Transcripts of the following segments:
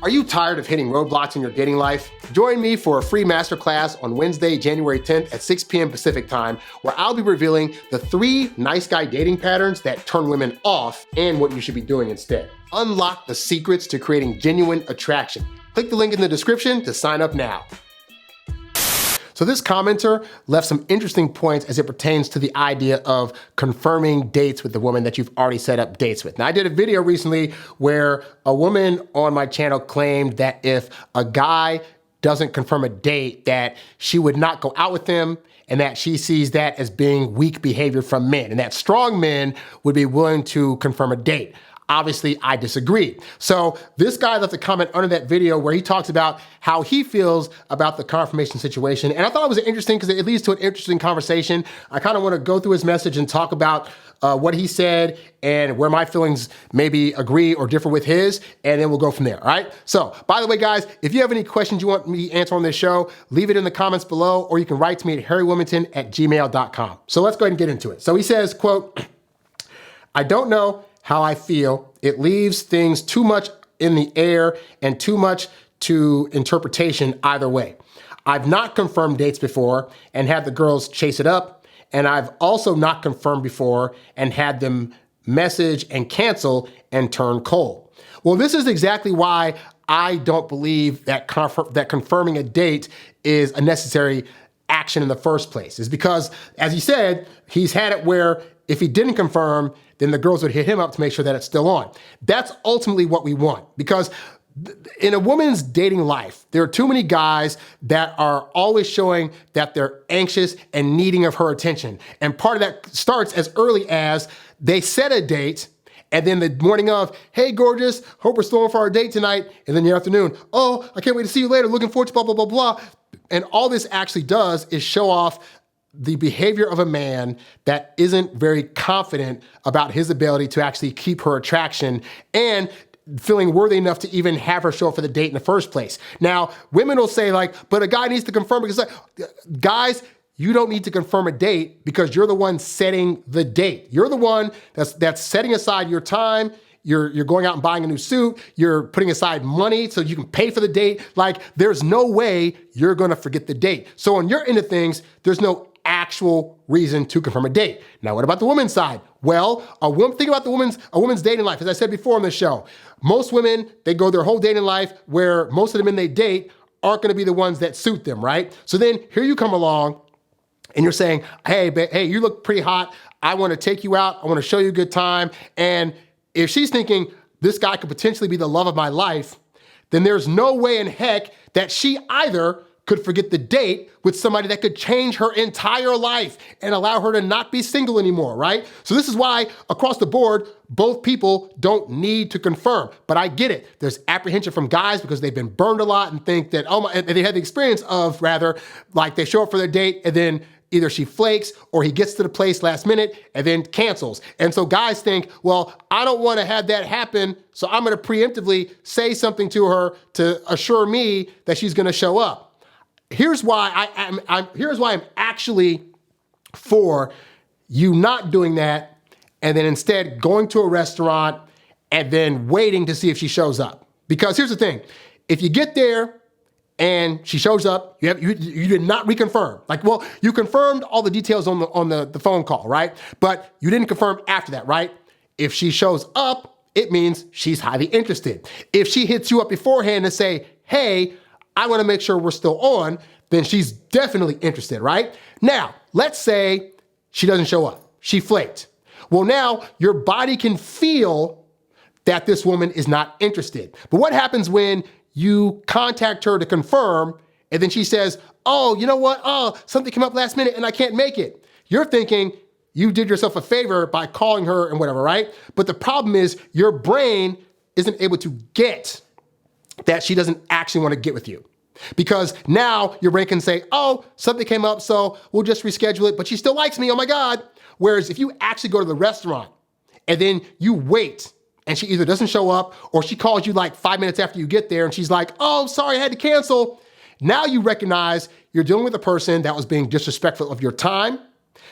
Are you tired of hitting roadblocks in your dating life? Join me for a free masterclass on Wednesday, January 10th at 6 p.m. Pacific time, where I'll be revealing the 3 nice guy dating patterns that turn women off and what you should be doing instead. Unlock the secrets to creating genuine attraction. Click the link in the description to sign up now. So this commenter left some interesting points as it pertains to the idea of confirming dates with the woman that you've already set up dates with. Now, I did a video recently where a woman on my channel claimed that if a guy doesn't confirm a date, that she would not go out with him, and that she sees that as being weak behavior from men, and that strong men would be willing to confirm a date. Obviously, I disagree. So this guy left a comment under that video where he talks about how he feels about the confirmation situation. And I thought it was interesting because it leads to an interesting conversation. I kind of want to go through his message and talk about what he said and where my feelings maybe agree or differ with his, and then we'll go from there, all right? So, by the way, guys, if you have any questions you want me to answer on this show, leave it in the comments below, or you can write to me at HarryWilmington@gmail.com. So let's go ahead and get into it. So he says, quote, "I don't know how I feel. It leaves things too much in the air and too much to interpretation either way. I've not confirmed dates before and had the girls chase it up, and I've also not confirmed before and had them message and cancel and turn cold." Well, this is exactly why I don't believe that confirming a date is a necessary action in the first place. Is because, as he said, he's had it where if he didn't confirm, then the girls would hit him up to make sure that it's still on. That's ultimately what we want, because in a woman's dating life, there are too many guys that are always showing that they're anxious and needing of her attention. And part of that starts as early as they set a date, and then the morning of, "Hey, gorgeous, hope we're still on for our date tonight." And then the afternoon, "Oh, I can't wait to see you later, looking forward to blah, blah, blah, blah." And all this actually does is show off the behavior of a man that isn't very confident about his ability to actually keep her attraction and feeling worthy enough to even have her show up for the date in the first place. Now, women will say like, "But a guy needs to confirm," because guys, you don't need to confirm a date because you're the one setting the date. You're the one that's setting aside your time. You're going out and buying a new suit. You're putting aside money so you can pay for the date. Like, there's no way you're gonna forget the date. So on your end of things, there's no actual reason to confirm a date. Now, what about the woman's side? Well, think about a woman's dating life. As I said before on the show, most women, they go their whole dating life where most of the men they date aren't gonna be the ones that suit them, right? So then here you come along and you're saying, hey, you look pretty hot. I wanna take you out. I wanna show you a good time. And if she's thinking this guy could potentially be the love of my life, then there's no way in heck that she either could forget the date with somebody that could change her entire life and allow her to not be single anymore, right? So this is why, across the board, both people don't need to confirm. But I get it. There's apprehension from guys because they've been burned a lot and think that, and they had the experience of, rather, like they show up for their date and then either she flakes or he gets to the place last minute and then cancels. And so guys think, well, I don't want to have that happen, so I'm going to preemptively say something to her to assure me that she's going to show up. Here's why I'm actually for you not doing that and then instead going to a restaurant and then waiting to see if she shows up. Because here's the thing, if you get there and she shows up, you did not reconfirm. Like, well, you confirmed all the details on the phone call, right? But you didn't confirm after that, right? If she shows up, it means she's highly interested. If she hits you up beforehand and say, "Hey, I want to make sure we're still on," then she's definitely interested, right? Now, let's say she doesn't show up. She flaked. Well, now your body can feel that this woman is not interested. But what happens when you contact her to confirm and then she says, "Oh, you know what? Oh, something came up last minute and I can't make it." You're thinking you did yourself a favor by calling her and whatever, right? But the problem is your brain isn't able to get that she doesn't actually want to get with you. Because now your brain can say, "Oh, something came up, so we'll just reschedule it, but she still likes me, oh my God." Whereas if you actually go to the restaurant and then you wait and she either doesn't show up or she calls you like 5 minutes after you get there and she's like, "Oh, sorry, I had to cancel." Now you recognize you're dealing with a person that was being disrespectful of your time,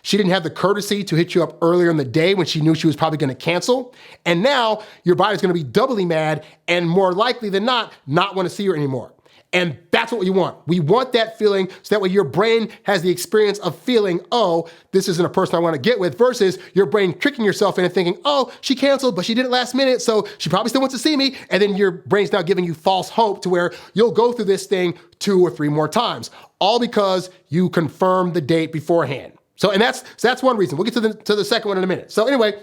She didn't have the courtesy to hit you up earlier in the day when she knew she was probably going to cancel. And now your body's going to be doubly mad and more likely than not want to see her anymore. And that's what we want. We want that feeling so that way your brain has the experience of feeling, oh, this isn't a person I want to get with, versus your brain tricking yourself into thinking, oh, she canceled, but she did it last minute, so she probably still wants to see me. And then your brain's now giving you false hope to where you'll go through this thing 2 or 3 more times, all because you confirmed the date beforehand. So that's one reason. We'll get to the second one in a minute. So anyway,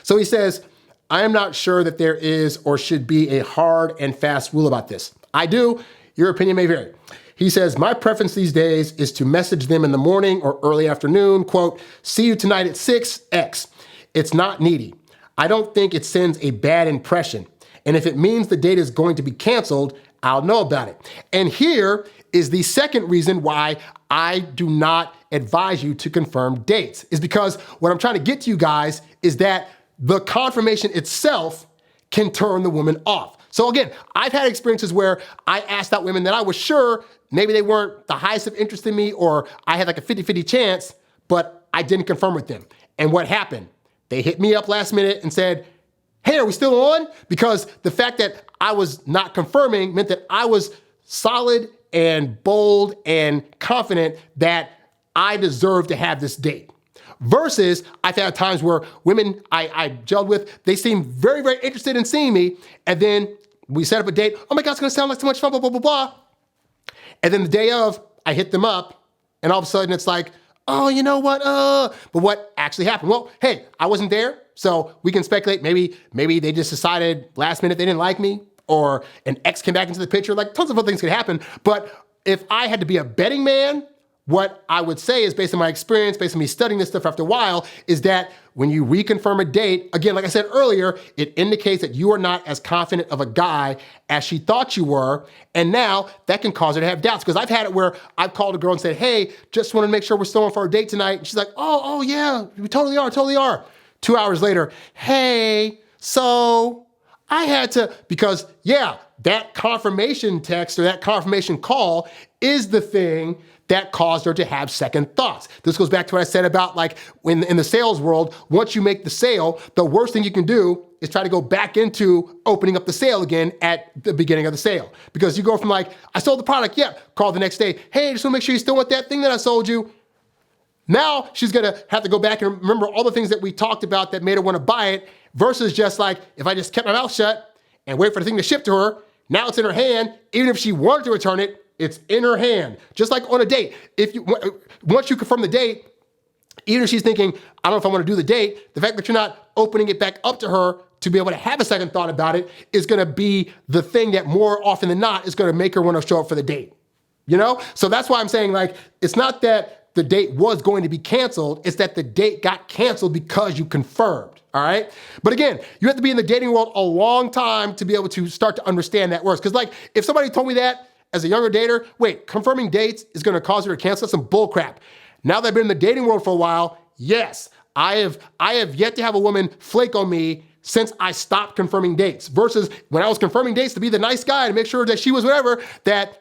so he says, I am not sure that there is or should be a hard and fast rule about this. I do. Your opinion may vary. He says, my preference these days is to message them in the morning or early afternoon, quote, see you tonight at 6x. It's not needy. I don't think it sends a bad impression. And if it means the date is going to be canceled, I'll know about it. And here is the second reason why I do not advise you to confirm dates, is because what I'm trying to get to you guys is that the confirmation itself can turn the woman off. So again, I've had experiences where I asked out women that I was sure maybe they weren't the highest of interest in me, or I had like a 50-50 chance, but I didn't confirm with them. And what happened? They hit me up last minute and said, hey, are we still on? Because the fact that I was not confirming meant that I was solid and bold and confident that I deserved to have this date. Versus I've had times where women I gelled with, they seem very, very interested in seeing me. And then we set up a date. Oh my God, it's going to sound like so much fun, blah, blah, blah, blah. And then the day of, I hit them up and all of a sudden it's like, oh, you know what? But what actually happened? Well, hey, I wasn't there. So we can speculate. Maybe they just decided last minute they didn't like me, or an ex came back into the picture. Like tons of other things could happen. But if I had to be a betting man, what I would say is, based on my experience, based on me studying this stuff after a while, is that when you reconfirm a date, again, like I said earlier, it indicates that you are not as confident of a guy as she thought you were. And now that can cause her to have doubts. Because I've had it where I've called a girl and said, hey, just want to make sure we're still on for our date tonight. And she's like, oh yeah, we totally are. 2 hours later, hey, so I had to, because yeah, that confirmation text or that confirmation call is the thing that caused her to have second thoughts. This goes back to what I said about like when in the sales world, once you make the sale, the worst thing you can do is try to go back into opening up the sale again at the beginning of the sale. Because you go from like, I sold the product, yeah, call the next day, hey, just want to make sure you still want that thing that I sold you. Now she's gonna have to go back and remember all the things that we talked about that made her want to buy it, versus just like, if I just kept my mouth shut and wait for the thing to ship to her, now it's in her hand. Even if she wanted to return it, it's in her hand. Just like on a date. Once you confirm the date, even if she's thinking, I don't know if I want to do the date, the fact that you're not opening it back up to her to be able to have a second thought about it is going to be the thing that more often than not is going to make her want to show up for the date. You know? So that's why I'm saying, like, it's not that the date was going to be canceled, it's that the date got canceled because you confirmed. All right. But again, you have to be in the dating world a long time to be able to start to understand that works. Because like, if somebody told me that as a younger dater, wait, confirming dates is going to cause her to cancel, that's some bull crap. Now that I've been in the dating world for a while, yes, I have yet to have a woman flake on me since I stopped confirming dates, versus when I was confirming dates to be the nice guy to make sure that she was whatever, that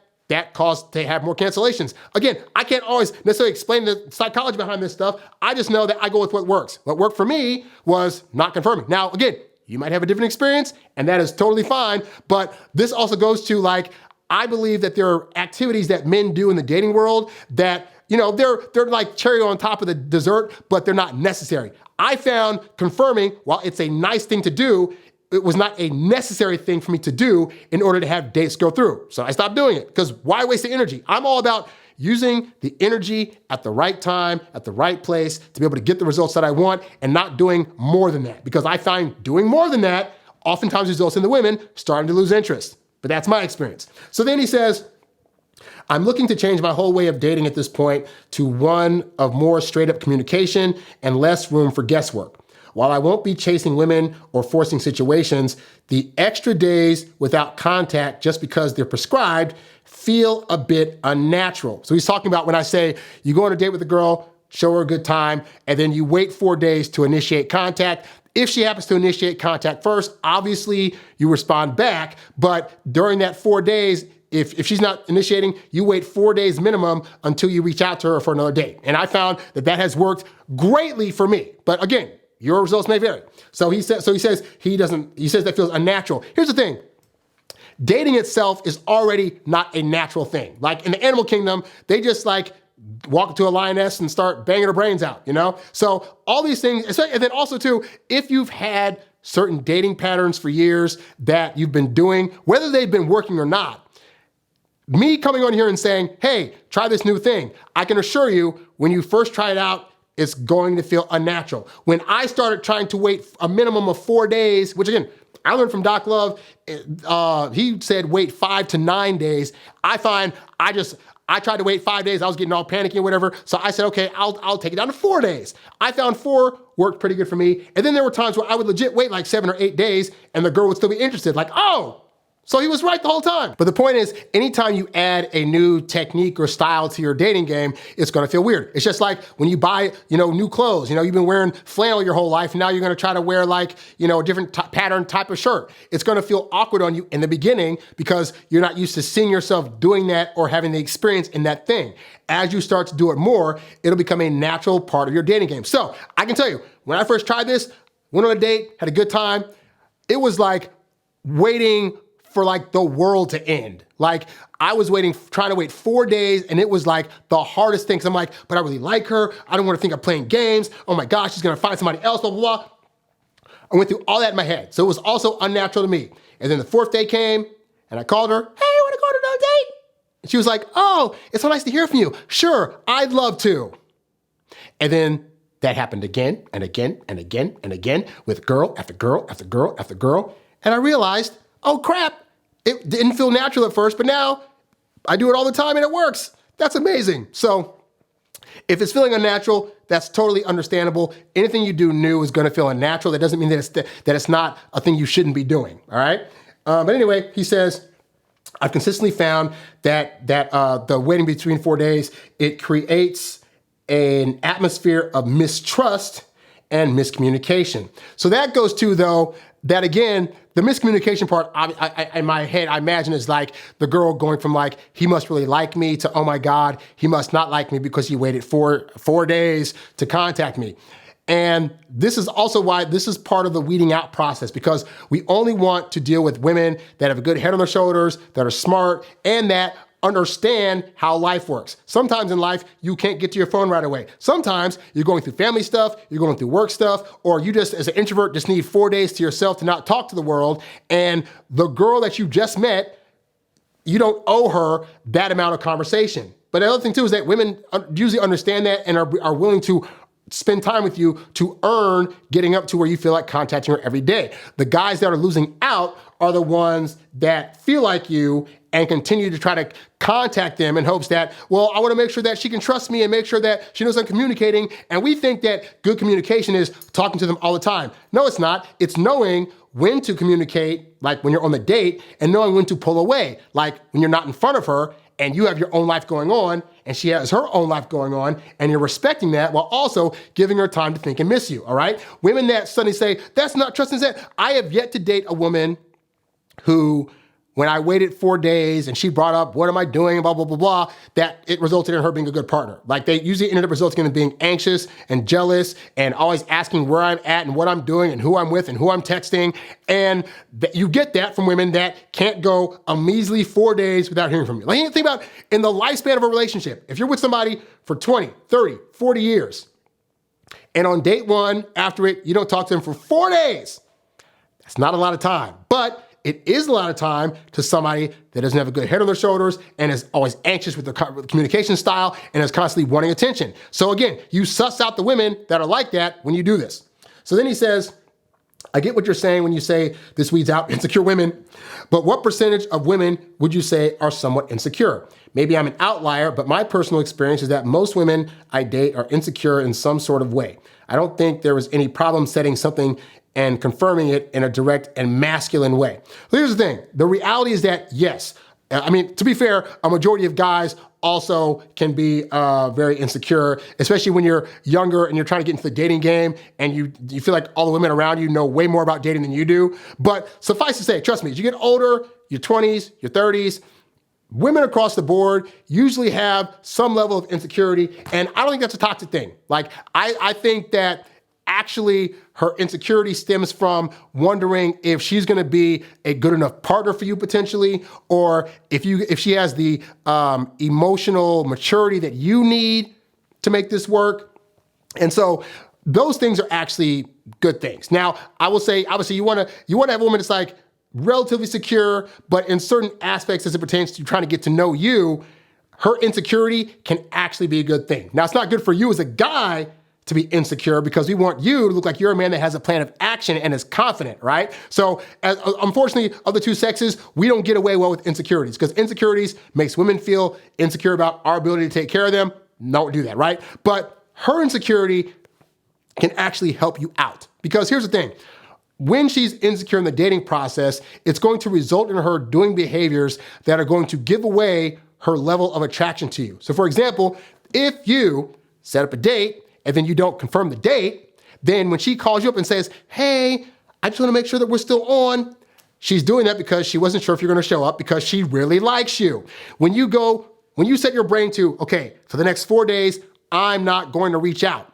caused to have more cancellations. Again, I can't always necessarily explain the psychology behind this stuff. I just know that I go with what works. What worked for me was not confirming. Now, again, you might have a different experience, and that is totally fine. But this also goes to, like, I believe that there are activities that men do in the dating world that, you know, they're like cherry on top of the dessert, but they're not necessary. I found confirming, while it's a nice thing to do, it was not a necessary thing for me to do in order to have dates go through. So I stopped doing it, because why waste the energy? I'm all about using the energy at the right time, at the right place to be able to get the results that I want, and not doing more than that. Because I find doing more than that oftentimes results in the women starting to lose interest. But that's my experience. So then he says, I'm looking to change my whole way of dating at this point to one of more straight up communication and less room for guesswork. While I won't be chasing women or forcing situations, the extra days without contact just because they're prescribed feel a bit unnatural. So he's talking about when I say you go on a date with a girl, show her a good time, and then you wait 4 days to initiate contact. If she happens to initiate contact first, obviously you respond back, but during that 4 days, if she's not initiating, you wait 4 days minimum until you reach out to her for another date. And I found that has worked greatly for me. But again, your results may vary. He says that feels unnatural. Here's the thing. Dating itself is already not a natural thing. Like in the animal kingdom, they just like walk into a lioness and start banging her brains out, you know? So all these things, and then also too, if you've had certain dating patterns for years that you've been doing, whether they've been working or not, me coming on here and saying, hey, try this new thing, I can assure you, when you first try it out, it's going to feel unnatural. When I started trying to wait a minimum of 4 days, which again, I learned from Doc Love, he said wait 5 to 9 days. I find I tried to wait 5 days. I was getting all panicky and whatever. So I said, okay, I'll take it down to 4 days. I found 4 worked pretty good for me. And then there were times where I would legit wait like 7 or 8 days and the girl would still be interested. Like, oh, so he was right the whole time. But the point is, anytime you add a new technique or style to your dating game, it's gonna feel weird. It's just like when you buy, new clothes. You've been wearing flannel your whole life. Now you're gonna try to wear like, a different pattern type of shirt. It's gonna feel awkward on you in the beginning because you're not used to seeing yourself doing that or having the experience in that thing. As you start to do it more, it'll become a natural part of your dating game. So I can tell you, when I first tried this, went on a date, had a good time, it was like waiting for like the world to end. Like I was trying to wait 4 days, and it was like the hardest thing. Cause I'm like, but I really like her. I don't want to think I'm playing games. Oh my gosh, she's gonna find somebody else, blah, blah, blah. I went through all that in my head. So it was also unnatural to me. And then the 4th day came and I called her, hey, wanna go on another date? And she was like, oh, it's so nice to hear from you. Sure, I'd love to. And then that happened again and again and again and again with girl after girl after girl after girl. And I realized, oh crap, it didn't feel natural at first, but now I do it all the time and it works. That's amazing. So if it's feeling unnatural, that's totally understandable. Anything you do new is gonna feel unnatural. That doesn't mean that it's not a thing you shouldn't be doing, all right? But anyway, he says, I've consistently found that the waiting between 4 days, it creates an atmosphere of mistrust and miscommunication. So that goes to, though, that again, the miscommunication part, I in my head, I imagine is like the girl going from like, he must really like me to, oh my God, he must not like me because he waited four days to contact me. And this is also why this is part of the weeding out process, because we only want to deal with women that have a good head on their shoulders, that are smart, and that understand how life works. Sometimes in life, you can't get to your phone right away. Sometimes you're going through family stuff, you're going through work stuff, or you just, as an introvert, just need 4 days to yourself to not talk to the world. And the girl that you just met, you don't owe her that amount of conversation. But the other thing too is that women usually understand that and are willing to spend time with you to earn getting up to where you feel like contacting her every day. The guys that are losing out are the ones that feel like you and continue to try to contact them in hopes that, well, I want to make sure that she can trust me and make sure that she knows I'm communicating. And we think that good communication is talking to them all the time. No, it's not. It's knowing when to communicate, like when you're on the date, and knowing when to pull away, like when you're not in front of her and you have your own life going on and she has her own life going on, and you're respecting that while also giving her time to think and miss you, all right? Women that suddenly say, that's not trusting that. I have yet to date a woman who, when I waited 4 days and she brought up, what am I doing, blah, blah, blah, blah, that it resulted in her being a good partner. Like they usually ended up resulting in being anxious and jealous and always asking where I'm at and what I'm doing and who I'm with and who I'm texting. And you get that from women that can't go a measly 4 days without hearing from you. Like, think about in the lifespan of a relationship, if you're with somebody for 20, 30, 40 years, and on date 1, after it, you don't talk to them for 4 days, that's not a lot of time. But it is a lot of time to somebody that doesn't have a good head on their shoulders and is always anxious with the communication style and is constantly wanting attention. So again, you suss out the women that are like that when you do this. So then he says, I get what you're saying when you say this weeds out insecure women, but what percentage of women would you say are somewhat insecure? Maybe I'm an outlier, but my personal experience is that most women I date are insecure in some sort of way. I don't think there was any problem setting something and confirming it in a direct and masculine way. Here's the thing. The reality is that, yes, I mean, to be fair, a majority of guys also can be very insecure, especially when you're younger and you're trying to get into the dating game and you feel like all the women around you know way more about dating than you do. But suffice to say, trust me, as you get older, your 20s, your 30s, women across the board usually have some level of insecurity, and I don't think that's a toxic thing. Like, I think that actually her insecurity stems from wondering if she's gonna be a good enough partner for you potentially, or if she has the emotional maturity that you need to make this work. And so those things are actually good things. Now, I will say, obviously, you wanna have a woman that's like relatively secure, but in certain aspects as it pertains to trying to get to know you, her insecurity can actually be a good thing. Now, it's not good for you as a guy to be insecure because we want you to look like you're a man that has a plan of action and is confident, right? So unfortunately, of the two sexes, we don't get away well with insecurities because insecurities makes women feel insecure about our ability to take care of them. Don't do that, right? But her insecurity can actually help you out because here's the thing. When she's insecure in the dating process, it's going to result in her doing behaviors that are going to give away her level of attraction to you. So for example, if you set up a date and then you don't confirm the date, then when she calls you up and says, hey, I just wanna make sure that we're still on, she's doing that because she wasn't sure if you're gonna show up because she really likes you. When you set your brain to, okay, for the next 4 days, I'm not going to reach out.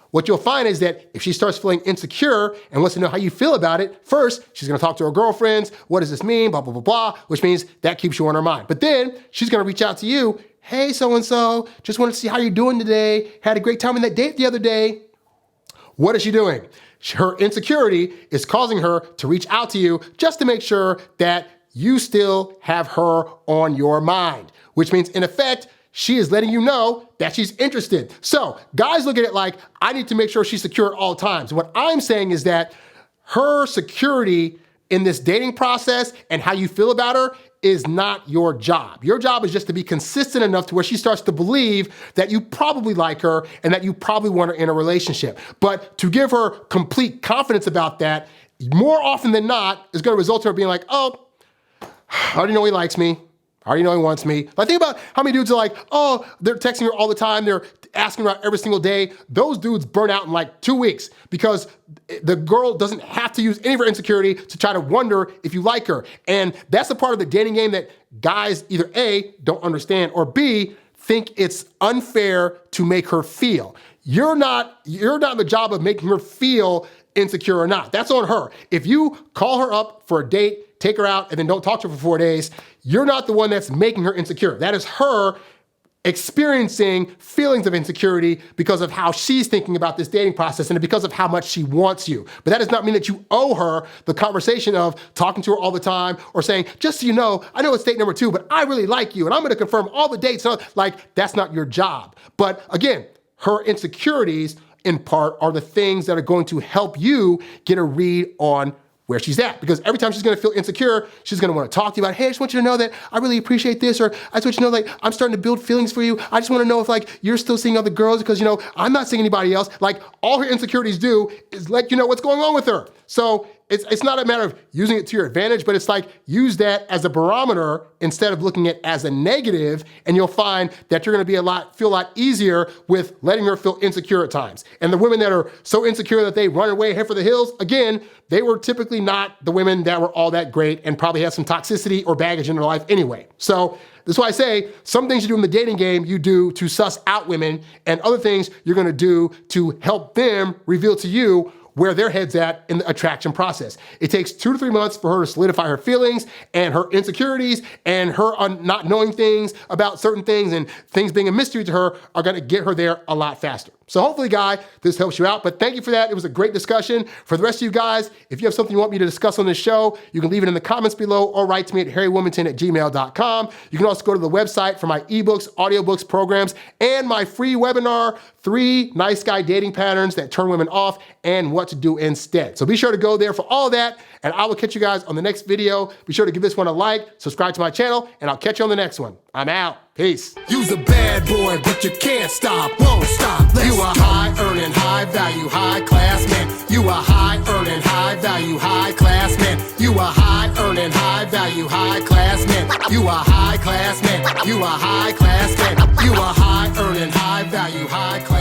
What you'll find is that if she starts feeling insecure and wants to know how you feel about it, first, she's gonna talk to her girlfriends. What does this mean? Blah, blah, blah, blah, which means that keeps you on her mind. But then she's gonna reach out to you. Hey, so-and-so, just wanted to see how you're doing today. Had a great time on that date the other day. What is she doing? Her insecurity is causing her to reach out to you just to make sure that you still have her on your mind, which means in effect, she is letting you know that she's interested. So guys look at it like, I need to make sure she's secure at all times. What I'm saying is that her security in this dating process and how you feel about her is not your job. Your job is just to be consistent enough to where she starts to believe that you probably like her and that you probably want her in a relationship. But to give her complete confidence about that, more often than not, is gonna result in her being like, oh, I already know he likes me. I already know he wants me. Like, think about how many dudes are like, oh, they're texting her all the time. They're asking her out every single day. Those dudes burn out in like 2 weeks because the girl doesn't have to use any of her insecurity to try to wonder if you like her. And that's the part of the dating game that guys either A, don't understand, or B, think it's unfair to make her feel. You're not in the job of making her feel insecure or not. That's on her. If you call her up for a date, take her out, and then don't talk to her for 4 days, you're not the one that's making her insecure. That is her experiencing feelings of insecurity because of how she's thinking about this dating process and because of how much she wants you. But that does not mean that you owe her the conversation of talking to her all the time or saying, just so you know, I know it's date number 2, but I really like you and I'm gonna confirm all the dates. So, like, that's not your job. But again, her insecurities in part are the things that are going to help you get a read on where she's at. Because every time she's gonna feel insecure, she's gonna wanna talk to you about, hey, I just want you to know that I really appreciate this, or I just want you to know, like, I'm starting to build feelings for you. I just wanna know if, like, you're still seeing other girls because, you know, I'm not seeing anybody else. Like, all her insecurities do is let you know what's going on with her. So it's not a matter of using it to your advantage, but it's like, use that as a barometer instead of looking at it as a negative, and you'll find that you're gonna feel a lot easier with letting her feel insecure at times. And the women that are so insecure that they run away head for the hills, again, they were typically not the women that were all that great and probably had some toxicity or baggage in their life anyway. So that's why I say some things you do in the dating game, you do to suss out women, and other things you're gonna do to help them reveal to you where their head's at in the attraction process. It takes 2 to 3 months for her to solidify her feelings and her insecurities, and her not knowing things about certain things and things being a mystery to her are gonna get her there a lot faster. So hopefully, guy, this helps you out. But thank you for that. It was a great discussion. For the rest of you guys, if you have something you want me to discuss on this show, you can leave it in the comments below or write to me at HarryWilmington@gmail.com. You can also go to the website for my eBooks, audiobooks, programs, and my free webinar, 3 nice guy dating patterns that turn women off and what to do instead. So be sure to go there for all of that, and I will catch you guys on the next video. Be sure to give this one a like, subscribe to my channel, and I'll catch you on the next one. I'm out. Peace. You's a bad boy, but you can't stop, won't stop. You a high earning, high value, high class man. You a high earning, high value, high class man. You a high earning, high value, high class man. You a high class man. You a high class man. You a high earning, high value, high class